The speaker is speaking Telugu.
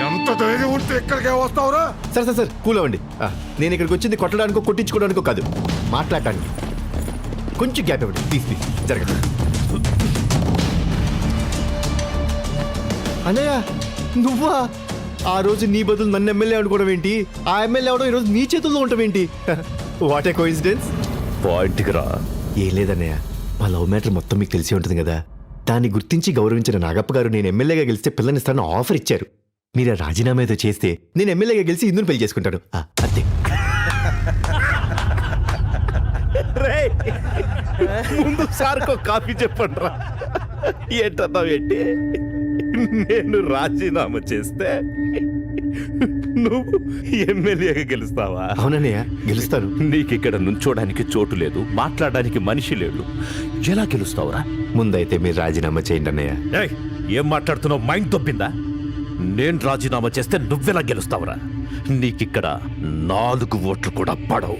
ఎంత ధైర్యం ఉంటే ఎక్కడికే వస్తావురా? సార్ సార్ సార్ కూల్ అవ్వండి. నేను ఇక్కడికి వచ్చింది కొట్టడానికో కొట్టించుకోవడానికో కాదు, మాట్లాడటానికి. కొంచెం గ్యాప్ ఇవ్వండి ప్లీజ్ ప్లీజ్. జరగదు అన్నయ్య, నువ్వా? ఆ రోజు నీ బదులు నన్ను ఎమ్మెల్యే అనుకోవడం ఏంటి, ఆ ఎమ్మెల్యే అవడం ఈరోజు నీ చేతుల్లో ఉండటం ఏంటి? What a coincidence. పాయింట్కి రా. ఏం లేదన్నయ్య, మా లవ్ మ్యాటర్ మొత్తం మీకు తెలిసి ఉంటుంది కదా. దాన్ని గుర్తించి గౌరవించిన నాగప్ప గారు నేను ఎమ్మెల్యేగా గెలిస్తే పిల్లనిస్తానని ఆఫర్ ఇచ్చారు. మీరు ఆ రాజీనామా ఏదో చేస్తే నేను ఎమ్మెల్యేగా గెలిచి ఇందుని పెళ్లి చేసుకుంటాను. అంతే. ముందు సార్కో కాఫీ చెప్పండి రా. ఏంటన్నా ఏంటి, నేను రాజీనామా చేస్తే నువ్వు ఎమ్మెల్యేగా గెలుస్తావా? అవునన్నయ్య, గెలుస్తాను. నీకిక్కడ నుంచోడానికి చోటు లేదు, మాట్లాడడానికి మనిషి లేడు, ఎలా గెలుస్తావురా? ముందైతే మీరు రాజీనామా చేయండి అన్నయ్య. ఏయ్, ఏం మాట్లాడుతున్నావు? మైండ్ తప్పిందా? నేను రాజీనామా చేస్తే నువ్వెలా గెలుస్తావురా? నీకిక్కడ 4 ఓట్లు కూడా పడవు.